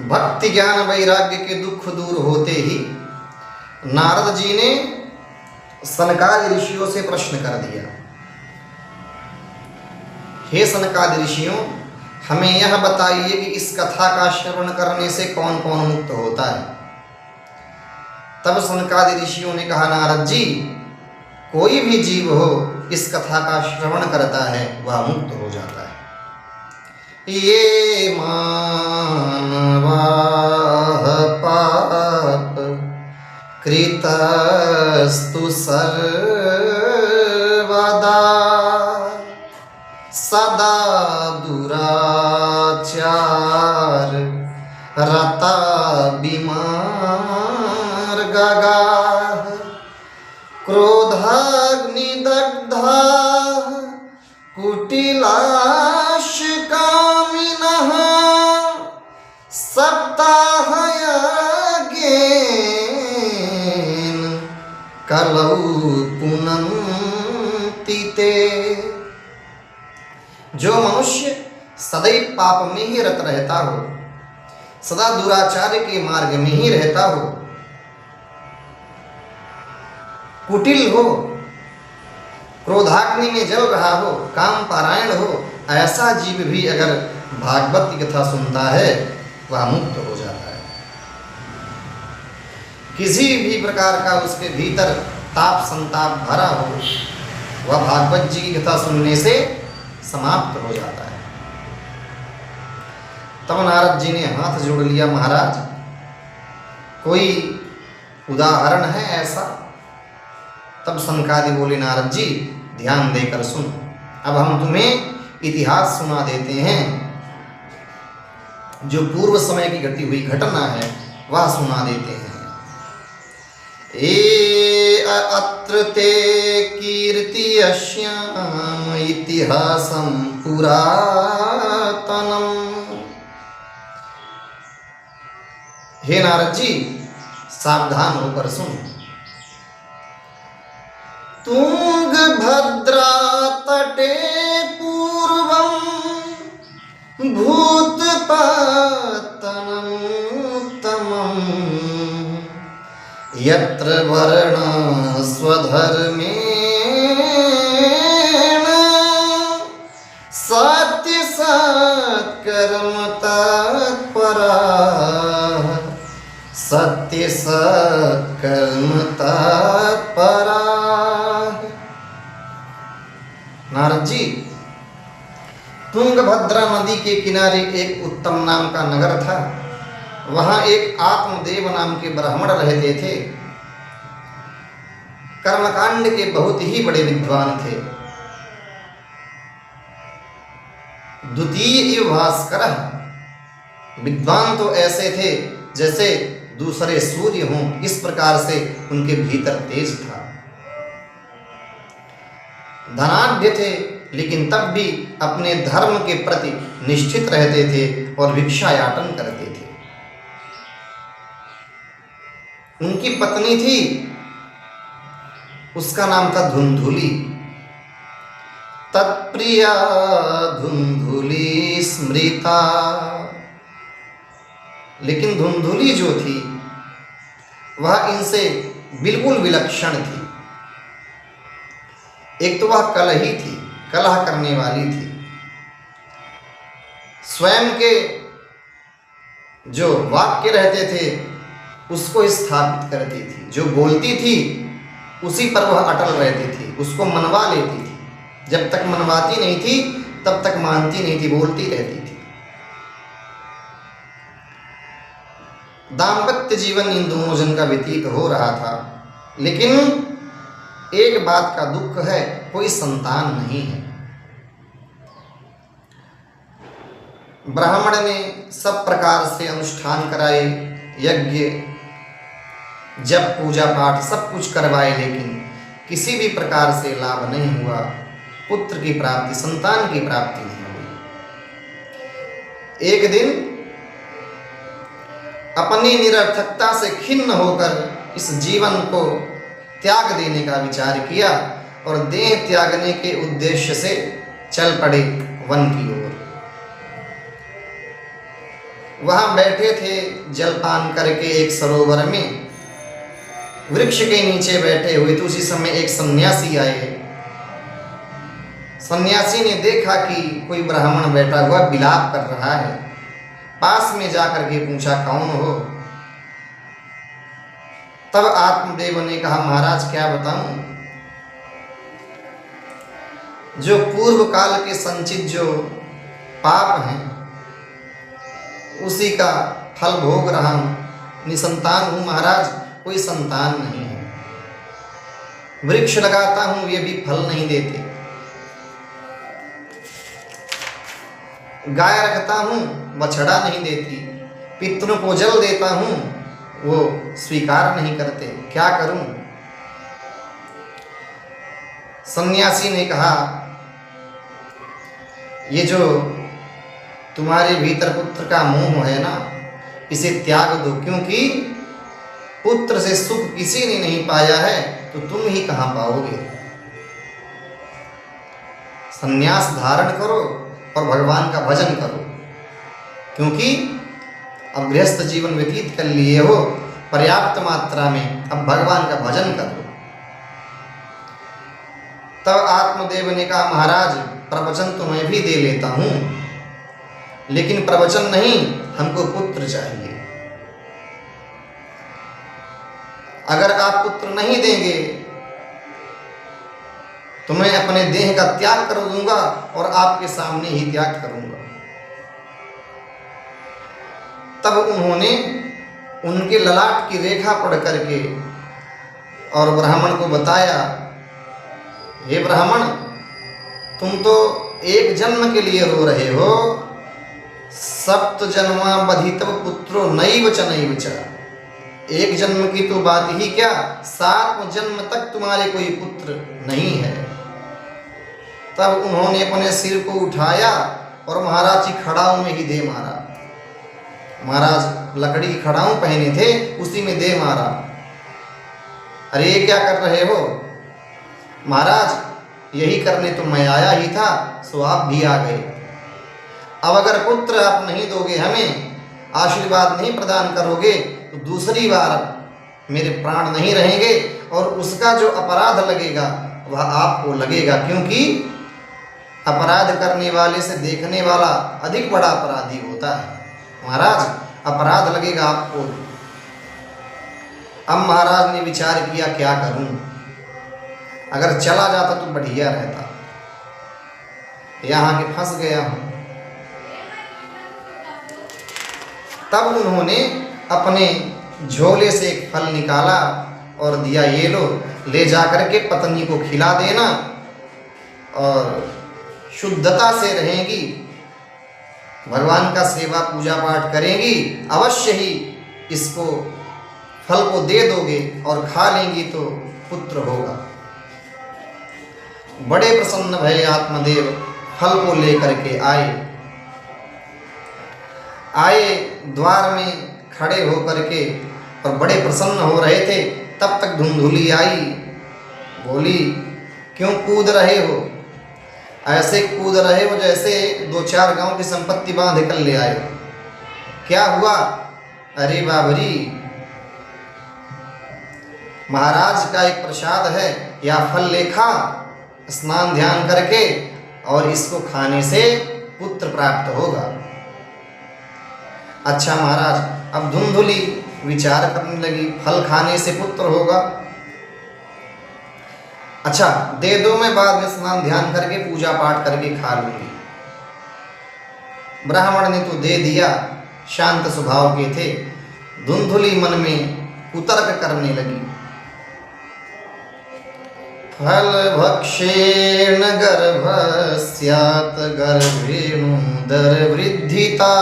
भक्ति ज्ञान वैराग्य के दुख दूर होते ही नारद जी ने सनकादि ऋषियों से प्रश्न कर दिया, हे सनकादि ऋषियों, हमें यह बताइए कि इस कथा का श्रवण करने से कौन कौन मुक्त होता है। तब सनकादि ऋषियों ने कहा, नारद जी, कोई भी जीव हो इस कथा का श्रवण करता है वह मुक्त हो जाता है। ये मानवा पाप कृतस्तु सर्वदा सदा दुराचार रता विमार्गगा क्रोधाग्निदग्धा कुटिलाश कामिनः सप्ताहयज्ञेन कलौ पुनन्ति ते। जो मनुष्य सदैव पाप में ही रत रहता हो, सदा दुराचार के मार्ग में ही रहता हो, कुटिल हो, क्रोधाग्नि में जल रहा हो, काम पारायण हो, ऐसा जीव भी अगर भागवत की कथा सुनता है वह मुक्त हो जाता है। किसी भी प्रकार का उसके भीतर ताप संताप भरा हो वह भागवत जी की कथा सुनने से समाप्त हो जाता है। तब नारद जी ने हाथ जोड़ लिया, महाराज कोई उदाहरण है ऐसा? तब सनकादि बोले, नारद जी ध्यान देकर सुनो, अब हम तुम्हें इतिहास सुना देते हैं, जो पूर्व समय की घटी हुई घटना है वह सुना देते हैं। अत्र ते कीर्ति अस्याम इतिहासं पुरातनम। हे नारद जी, सावधान होकर सुनो। तुंगभद्रा तटे पूर्वं भूतपातनमुत्तमं यत्र वर्णः स्वधर्मेण सत्यसत्कर्मतत्पराः सत्यसत्कर्मतत्पराः। नारद जी, तुंगभद्रा नदी के किनारे एक उत्तम नाम का नगर था। वहां एक आत्मदेव नाम के ब्राह्मण रहते थे। कर्मकांड के बहुत ही बड़े विद्वान थे। द्वितीय भास्कर, विद्वान तो ऐसे थे जैसे दूसरे सूर्य हों, इस प्रकार से उनके भीतर तेज था। धनाढ्य थे, लेकिन तब भी अपने धर्म के प्रति निष्ठित रहते थे और भिक्षायाटन करते थे। उनकी पत्नी थी, उसका नाम था धुंधुली। तत्प्रिया धुंधुली स्मृता। लेकिन धुंधुली जो थी वह इनसे बिल्कुल विलक्षण थी। एक तो वह कलही थी, कलह करने वाली थी। स्वयं के जो वाक्य रहते थे उसको स्थापित करती थी, जो बोलती थी उसी पर वह अटल रहती थी, उसको मनवा लेती थी। जब तक मनवाती नहीं थी तब तक मानती नहीं थी, बोलती रहती थी। दाम्पत्य जीवन इन दोनों जन का व्यतीत हो रहा था, लेकिन एक बात का दुख है, कोई संतान नहीं है। ब्राह्मण ने सब प्रकार से अनुष्ठान कराए, यज्ञ जप पूजा पाठ सब कुछ करवाए, लेकिन किसी भी प्रकार से लाभ नहीं हुआ। पुत्र की प्राप्ति, संतान की प्राप्ति नहीं हुई। एक दिन अपनी निरर्थकता से खिन्न होकर इस जीवन को त्याग देने का विचार किया और देह त्यागने के उद्देश्य से चल पड़े वन की ओर। वहां बैठे थे जलपान करके एक सरोवर में, वृक्ष के नीचे बैठे हुए। तो उसी समय एक सन्यासी आए। सन्यासी ने देखा कि कोई ब्राह्मण बैठा हुआ विलाप कर रहा है। पास में जाकर के पूछा, कौन हो? तब आत्मदेव ने कहा, महाराज क्या बताऊं, जो पूर्व काल के संचित जो पाप हैं उसी का फल भोग रहा हूं। निसंतान हूं महाराज, कोई संतान नहीं है। वृक्ष लगाता हूं, ये भी फल नहीं देते। गाय रखता हूं, बछड़ा नहीं देती। पितरों को जल देता हूं, वो स्वीकार नहीं करते। क्या करूं? सन्यासी ने कहा, ये जो तुम्हारे भीतर पुत्र का मोह है ना, इसे त्याग दो, क्योंकि पुत्र से सुख किसी ने नहीं पाया है तो तुम ही कहां पाओगे। संन्यास धारण करो और भगवान का भजन करो, क्योंकि अब गृहस्थ जीवन व्यतीत कर लिए हो पर्याप्त मात्रा में, अब भगवान का भजन करो। तब आत्मदेव ने कहा, महाराज प्रवचन तो मैं भी दे लेता हूं, लेकिन प्रवचन नहीं, हमको पुत्र चाहिए। अगर आप पुत्र नहीं देंगे तो मैं अपने देह का त्याग कर दूंगा और आपके सामने ही त्याग करूंगा। तब उन्होंने उनके ललाट की रेखा पढ़ करके और ब्राह्मण को बताया, हे ब्राह्मण, तुम तो एक जन्म के लिए रो रहे हो, सप्त जन्मा बधितव पुत्रो नैव च नैव च। एक जन्म की तो बात ही क्या, 7 जन्म तक तुम्हारे कोई पुत्र नहीं है। तब उन्होंने अपने सिर को उठाया और महाराज की खड़ाऊ में ही दे मारा। महाराज लकड़ी की खड़ाऊ पहने थे, उसी में दे मारा। अरे ये क्या कर रहे हो? महाराज यही करने तो मैं आया ही था, सो आप भी आ गए। अब अगर पुत्र आप नहीं दोगे, हमें आशीर्वाद नहीं प्रदान करोगे, तो दूसरी बार मेरे प्राण नहीं रहेंगे और उसका जो अपराध लगेगा वह आपको लगेगा, क्योंकि अपराध करने वाले से देखने वाला अधिक बड़ा अपराधी होता है। महाराज अपराध लगेगा आपको। अब महाराज ने विचार किया, क्या करूं? अगर चला जाता तो बढ़िया रहता, यहां के फंस गया हूं। तब उन्होंने अपने झोले से एक फल निकाला और दिया, ये लो, ले जाकर के पत्नी को खिला देना और शुद्धता से रहेंगी, भगवान का सेवा पूजा पाठ करेंगी, अवश्य ही इसको फल को दे दोगे और खा लेंगी तो पुत्र होगा। बड़े प्रसन्न भये आत्मदेव, फल को लेकर के आए द्वार में खड़े होकर के और बड़े प्रसन्न हो रहे थे। तब तक धुंधुली आई, बोली, क्यों कूद रहे हो? ऐसे कूद रहे हो जैसे 2-4 गांव की संपत्ति बांध कर ले आए। क्या हुआ? अरे बाबरी, महाराज का एक प्रसाद है, या फल लेखा, स्नान ध्यान करके, और इसको खाने से पुत्र प्राप्त होगा। अच्छा महाराज, अब धुंधुली विचार करने लगी, फल खाने से पुत्र होगा। अच्छा दे दो, मैं बाद में स्नान ध्यान करके पूजा पाठ करके खा लूंगी। ब्राह्मण ने तो दे दिया, शांत स्वभाव के थे। धुंधुली मन में कुतर्क करने लगी। फल भक्षेण गर्भस्यात् गर्भेणुदर वृद्धिता।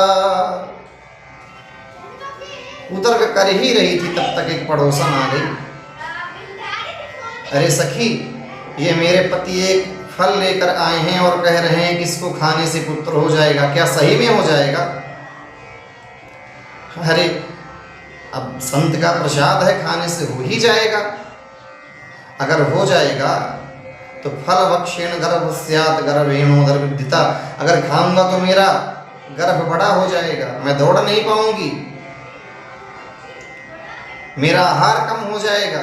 कुतर्क कर ही रही थी, तब तक एक पड़ोसन आ गई। अरे सखी, ये मेरे पति एक फल लेकर आए हैं और कह रहे हैं कि इसको खाने से पुत्र हो जाएगा, क्या सही में हो जाएगा? अरे अब संत का प्रसाद है, खाने से हो ही जाएगा। अगर हो जाएगा तो फल भक्षेण गर्भस्यात् गर्भेणोदर वृद्धिता, अगर खाऊंगा तो मेरा गर्भ बड़ा हो जाएगा, मैं दौड़ नहीं पाऊंगी, मेरा आहार कम हो जाएगा।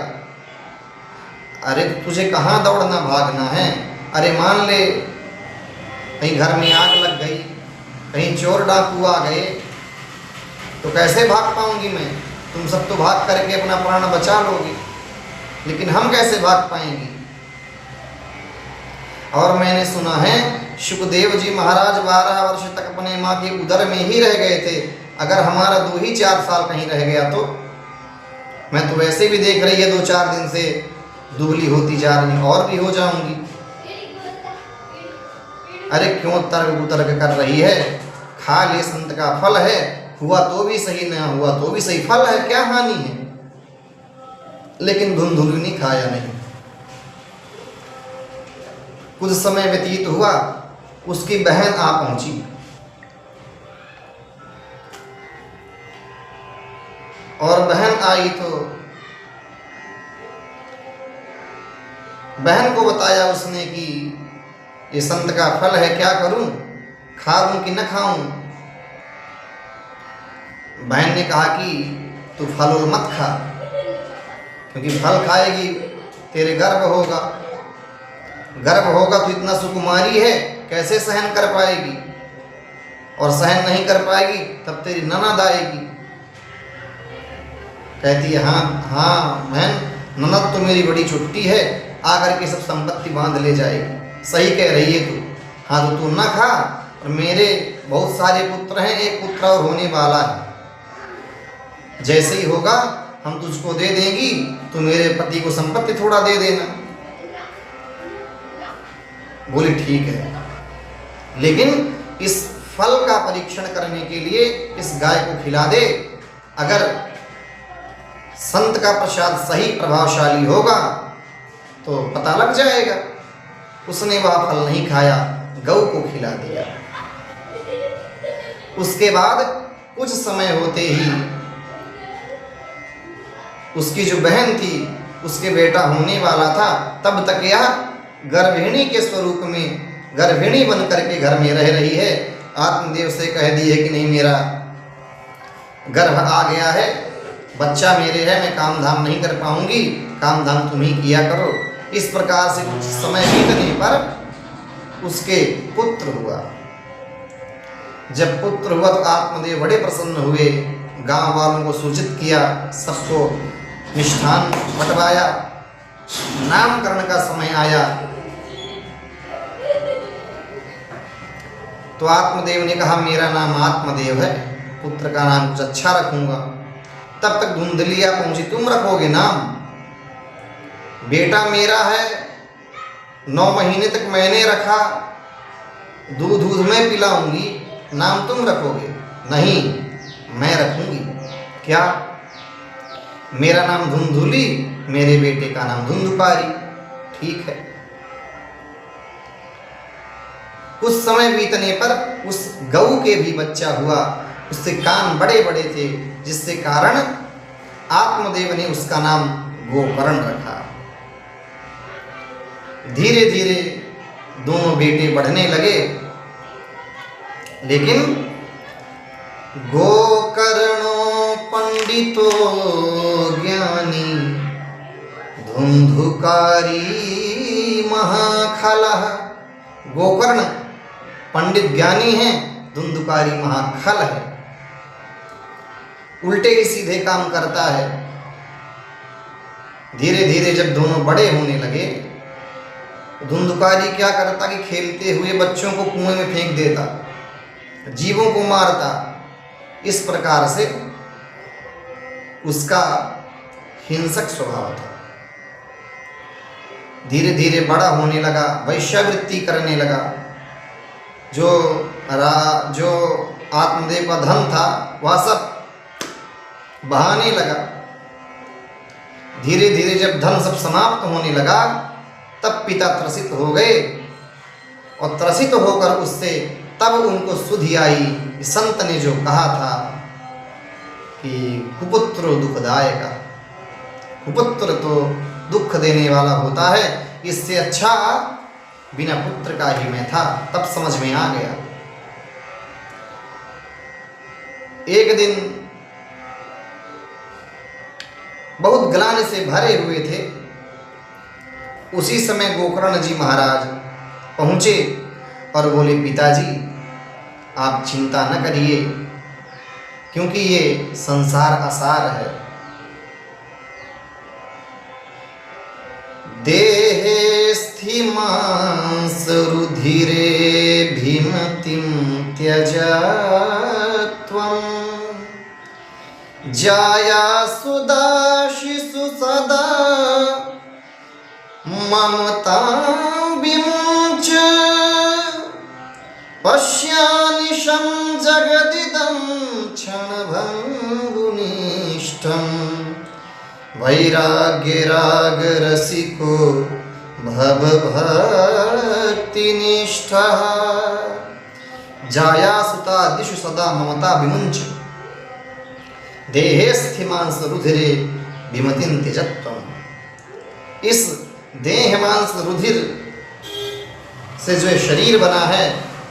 अरे तुझे कहाँ दौड़ना भागना है? अरे मान ले कहीं घर में आग लग गई, कहीं चोर डाकू आ गए, तो कैसे भाग पाऊंगी मैं? तुम सब तो भाग करके अपना प्राण बचा लोगे, लेकिन हम कैसे भाग पाएंगे? और मैंने सुना है सुखदेव जी महाराज 12 वर्ष तक अपने माँ के उदर में ही रह गए थे। अगर हमारा 2 ही 4 साल कहीं रह गया तो? मैं तो वैसे भी देख रही है 2-4 दिन से दुबली होती जा रही, और भी हो जाऊंगी। अरे क्यों तर्क कुतर्क कर रही है? खा ले, संत का फल है, हुआ तो भी सही, ना हुआ तो भी सही, फल है, क्या हानि है? लेकिन धुंधुलनी खाया नहीं। कुछ समय व्यतीत हुआ, उसकी बहन आ पहुंची। और बहन आई तो बहन को बताया उसने कि ये संत का फल है, क्या करूं, खा लूं कि न खाऊं? बहन ने कहा कि तू फल मत खा, क्योंकि फल खाएगी तेरे गर्भ होगा, गर्भ होगा तो इतना सुकुमारी है, कैसे सहन कर पाएगी? और सहन नहीं कर पाएगी तब तेरी ननद आएगी। कहती है हाँ हाँ बहन, ननद तो मेरी बड़ी छुट्टी है, आकर के सब संपत्ति बांध ले जाएगी। सही कह रही है तू। हाँ तो तू ना खा, और मेरे बहुत सारे पुत्र हैं, एक पुत्र और होने वाला है, जैसे ही होगा हम तुझको दे देंगी, तो मेरे पति को संपत्ति थोड़ा दे देना। बोली ठीक है, लेकिन इस फल का परीक्षण करने के लिए इस गाय को खिला दे, अगर संत का प्रसाद सही प्रभावशाली होगा तो पता लग जाएगा। उसने वह फल नहीं खाया, गऊ को खिला दिया। उसके बाद कुछ समय होते ही उसकी जो बहन थी, उसके बेटा होने वाला था। तब तक यह गर्भिणी के स्वरूप में, गर्भिणी बन करके घर में रह रही है। आत्मदेव से कह दी है कि नहीं, मेरा गर्भ आ गया है, बच्चा मेरे है, मैं काम धाम नहीं कर पाऊंगी, काम धाम तुम ही किया करो। इस प्रकार से कुछ समय बीतने पर उसके पुत्र हुआ। जब पुत्र हुआ तो आत्मदेव बड़े प्रसन्न हुए, गांव वालों को सूचित किया, सबको मिष्ठान बंटवाया। नामकरण का समय आया तो आत्मदेव ने कहा मेरा नाम आत्मदेव है, पुत्र का नाम कुछ अच्छा रखूंगा। तब तक धुंधलिया पहुंची, तुम रखोगे नाम? बेटा मेरा है, 9 महीने तक मैंने रखा, दूध में पिलाऊंगी, नाम तुम रखोगे? नहीं, मैं रखूंगी। क्या? मेरा नाम धुंधुली, मेरे बेटे का नाम धुंधुकारी। ठीक है। कुछ समय बीतने पर उस गऊ के भी बच्चा हुआ। उसके कान बड़े बड़े थे, जिससे कारण आत्मदेव ने उसका नाम गोकर्ण रखा। धीरे धीरे दोनों बेटे बढ़ने लगे, लेकिन गोकर्णो पंडितो ज्ञानी धुंधुकारी महाखलः। गोकर्ण पंडित ज्ञानी है, धुंधुकारी महाखल है, उल्टे ही सीधे काम करता है। धीरे धीरे जब दोनों बड़े होने लगे, धुंधुकारी क्या करता कि खेलते हुए बच्चों को कुएं में फेंक देता, जीवों को मारता। इस प्रकार से उसका हिंसक स्वभाव था। धीरे धीरे बड़ा होने लगा, वैश्यावृत्ति करने लगा। जो आत्मदेव का धन था वह सब बहाने लगा। धीरे धीरे जब धन सब समाप्त होने लगा, तब पिता त्रसित हो गए, और त्रसित होकर उससे तब उनको सुधि आई। संत ने जो कहा था कि कुपुत्र दुखदायक, कुपुत्र तो दुख देने वाला होता है, इससे अच्छा बिना पुत्र का ही मैं था। तब समझ में आ गया। एक दिन बहुत ग्लानि से भरे हुए थे। उसी समय गोकर्ण जी महाराज पहुँचे और बोले, पिताजी आप चिंता न करिए, क्योंकि ये संसार असार है। देहे स्थिमांस रुधिरे भीमतिं त्यजा त्वं जायासु दाशिषु सदा ममतां विमुञ्च पश्यानिशं जगदिदं क्षणभङ्गुनिष्ठम् वैराग्यरागरसिको भवभक्तिनिष्ठः जायासुता दिशु सदा ममता विमुञ्च देहे स्थिमांस रुधिरे विमतिं त्यजत्वम्। इस देह मांस रुधिर से जो शरीर बना है,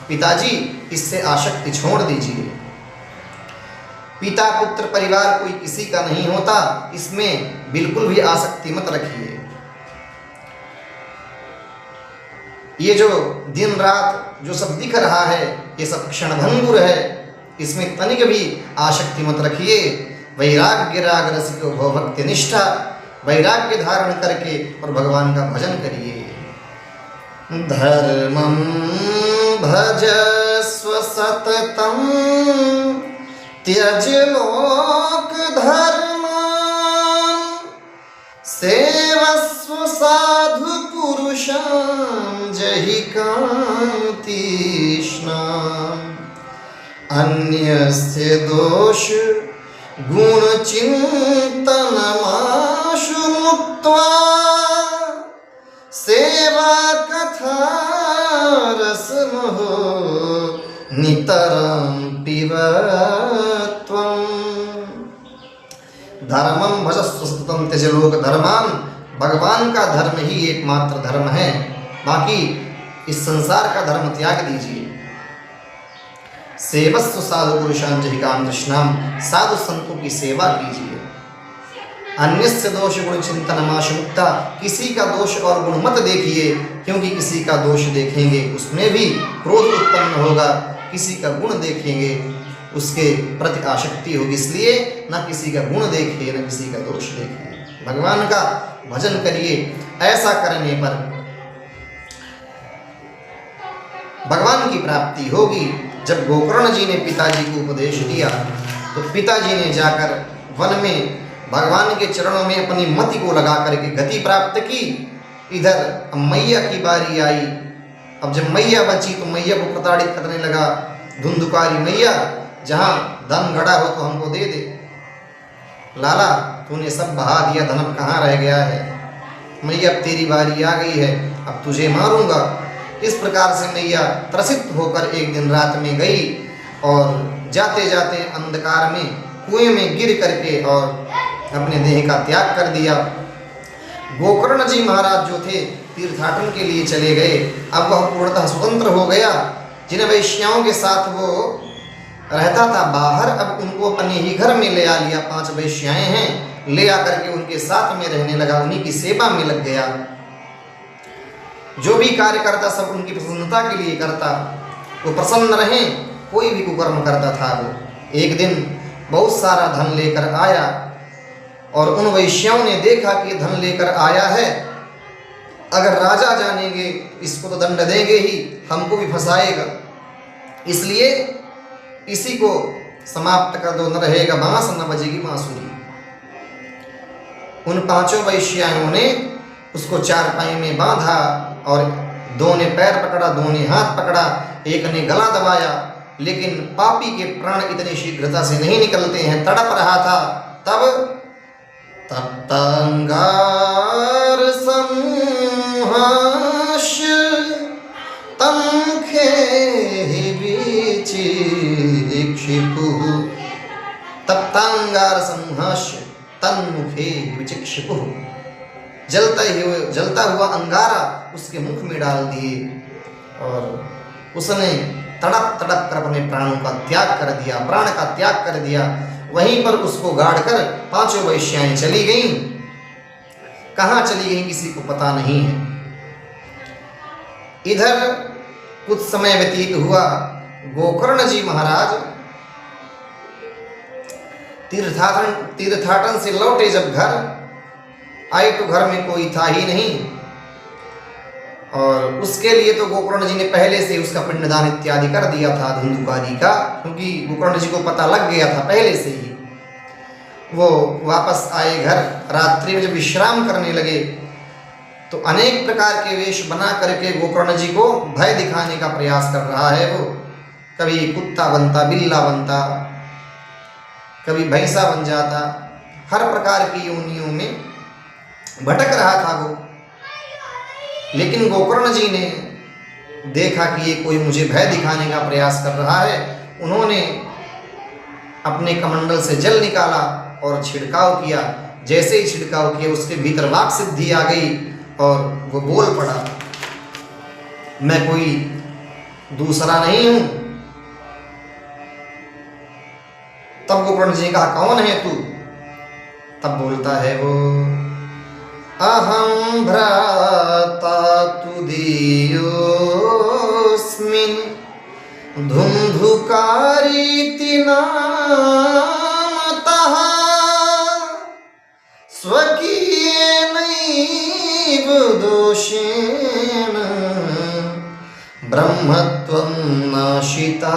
पिताजी इससे आसक्ति छोड़ दीजिए। पिता पुत्र परिवार कोई किसी का नहीं होता, इसमें बिल्कुल भी आसक्ति मत रखिए। ये जो दिन रात जो सब दिख रहा है, ये सब क्षणभंगुर है, इसमें तनिक भी आसक्ति मत रखिए। वैराग्य राग रसिको भव भक्ति निष्ठा, वैराग्य धारण करके और भगवान का भजन करिए। धर्मं भजस्व सततं त्यज लोक धर्मान् सेवस्व साधु पुरुषान् जहि कान्तिष्णाम्। अन्यस्य दोष गुण चिंतनमाशु मुक्त्वा सेवा कथा रसमहो नितरं पिबत्वम्। धर्मं भजस्व सततं त्यज लोक धर्मान्, भगवान का धर्म ही एकमात्र धर्म है, बाकी इस संसार का धर्म त्याग दीजिए। सेवस्व साधु पुरुषान् जहि कान्तिष्णाम्, साधु संतों की सेवा कीजिए। अन्यस्य दोष गुण चिंतनमाशु मुक्ता, किसी का दोष और गुण मत देखिए, क्योंकि किसी का दोष देखेंगे उसमें भी क्रोध उत्पन्न होगा, किसी का गुण देखेंगे उसके प्रति आसक्ति होगी। इसलिए न किसी का गुण देखिए न किसी का दोष देखिए, भगवान का भजन करिए। ऐसा करने पर भगवान की प्राप्ति होगी। जब गोकर्ण जी ने पिताजी को उपदेश दिया तो पिताजी ने जाकर वन में भगवान के चरणों में अपनी मति को लगा करके गति प्राप्त की। इधर मैया की बारी आई। अब जब मैया बची तो मैया को प्रताड़ित करने लगा, धुंधुकारी मैया, जहाँ धन गड़ा हो तो हमको दे दे। लाला तूने सब बहा दिया, धन अब कहाँ रह गया है। मैया अब तेरी बारी आ गई है, अब तुझे मारूंगा। इस प्रकार से मैया त्रसित होकर एक दिन रात में गई और जाते जाते अंधकार में कुएं में गिर करके और अपने देह का त्याग कर दिया। गोकर्ण जी महाराज जो थे तीर्थाटन के लिए चले गए। अब वह पूर्णतः स्वतंत्र हो गया। जिन वैश्याओं के साथ वो रहता था बाहर, अब उनको अपने ही घर में ले आ लिया। 5 वैश्याएं हैं, ले आकर के उनके साथ में रहने लगा, उन्हीं की सेवा में लग गया। जो भी कार्य करता सब उनकी प्रसन्नता के लिए करता, वो प्रसन्न रहें, कोई भी कुकर्म करता था। वो एक दिन बहुत सारा धन लेकर आया और उन वैश्याओं ने देखा कि धन लेकर आया है, अगर राजा जानेंगे इसको तो दंड देंगे ही, हमको भी फंसाएगा, इसलिए इसी को समाप्त कर दो, न रहेगा बांस न बजेगी बांसुरी। उन 5 वैश्याओं ने उसको चारपाई में बांधा और 2 ने पैर पकड़ा, 2 ने हाथ पकड़ा, एक ने गला दबाया। लेकिन पापी के प्राण इतनी शीघ्रता से नहीं निकलते हैं, तड़प रहा था। तब तप्तांगार समूहाश तंखे विचिक्षिपुः, तप्तांगार समूहाश तन्मुखे विचिक्षिपुः, जलता हुआ अंगारा उसके मुख में डाल दिए और उसने तड़प तड़प कर अपने प्राणों का त्याग कर दिया, प्राण का त्याग कर दिया। वहीं पर उसको गाड़ कर पांचों वैश्याएं चली गईं। कहाँ चली गईं किसी को पता नहीं है। इधर कुछ समय व्यतीत हुआ। गोकर्ण जी महाराज तीर्थाटन से लौटे जब घर आए तो घर में कोई था ही नहीं, और उसके लिए तो गोकर्ण जी ने पहले से उसका पिंडदान इत्यादि कर दिया था धुंधुकारी का, क्योंकि गोकर्ण जी को पता लग गया था पहले से ही। वो वापस आए घर, रात्रि में जब विश्राम करने लगे तो अनेक प्रकार के वेश बना करके गोकर्ण जी को भय दिखाने का प्रयास कर रहा है। वो कभी कुत्ता बनता, बिल्ला बनता, कभी भैंसा बन जाता, हर प्रकार की योनियों में भटक रहा था वो। लेकिन गोकर्ण जी ने देखा कि ये कोई मुझे भय दिखाने का प्रयास कर रहा है। उन्होंने अपने कमंडल से जल निकाला और छिड़काव किया। जैसे ही छिड़काव किया उसके भीतर वाक सिद्धि आ गई और वो बोल पड़ा, मैं कोई दूसरा नहीं हूं। तब गोकर्ण जी ने कहा, कौन है तू? तब बोलता है वो, अहं भ्राता तुदीयोऽस्मिन् धुंधुकारीति नामतः स्वकीयेनैव दोषेण ब्रह्मत्वं नाशिता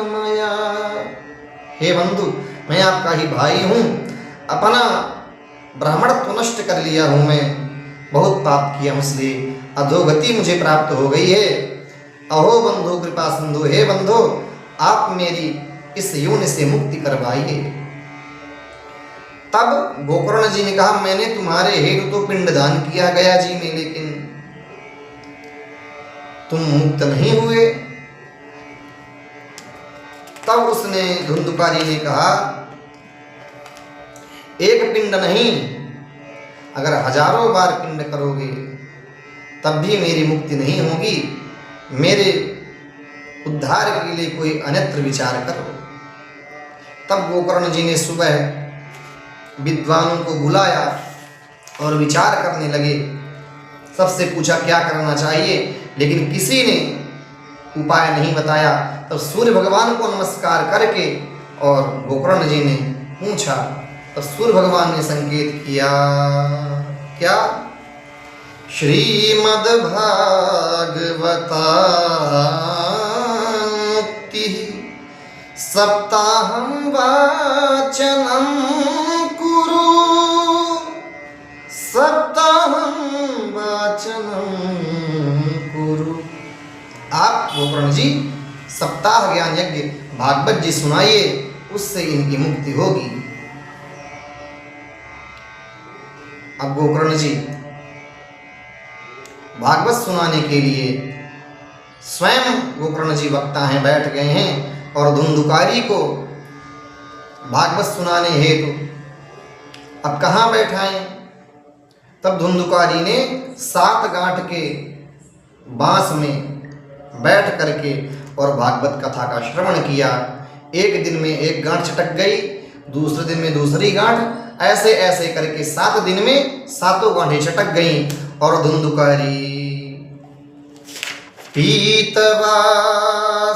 मया। हे बंधु, मैं आपका ही भाई हूँ। अपना ब्राह्मणत्व नष्ट कर लिया हूँ मैं, बहुत पाप किया इसलिए अधोगति मुझे प्राप्त हो गई है। अहो बंधु कृपा सिंधु, हे बंधु आप मेरी इस योनि से मुक्ति करवाइए। तब गोकर्ण जी ने कहा, मैंने तुम्हारे हेतु तो पिंडदान किया गया जी में, लेकिन तुम मुक्त नहीं हुए। तब उसने धुंधुकारी ने कहा, एक पिंड नहीं, अगर हजारों बार पिंड करोगे तब भी मेरी मुक्ति नहीं होगी। मेरे उद्धार के लिए कोई अन्यत्र विचार करो। तब गोकर्ण जी ने सुबह विद्वानों को बुलाया और विचार करने लगे। सबसे पूछा क्या करना चाहिए, लेकिन किसी ने उपाय नहीं बताया। तब सूर्य भगवान को नमस्कार करके और गोकर्ण जी ने पूछा, तब सूर्य भगवान ने संकेत किया, क्या? श्रीमद्भागवतामुक्ति सप्ताहं वाचनं कुरु, सप्ताहं वाचनं कुरु। आप गोकर्ण जी सप्ताह ज्ञान यज्ञ भागवत जी सुनाइए, उससे इनकी मुक्ति होगी। अब गोकर्ण जी भागवत सुनाने के लिए स्वयं गोकर्ण जी वक्ता हैं, बैठ गए हैं और धुंधुकारी को भागवत सुनाने हेतु अब कहाँ बैठाएं। तब धुंधुकारी ने 7 गांठ के बांस में बैठ करके और भागवत कथा का श्रवण किया। एक दिन में एक गांठ चटक गई, दूसरे दिन में दूसरी गांठ, ऐसे ऐसे करके 7 दिन में 7 गांठें चटक गईं। और धुंधुकारी पीतवा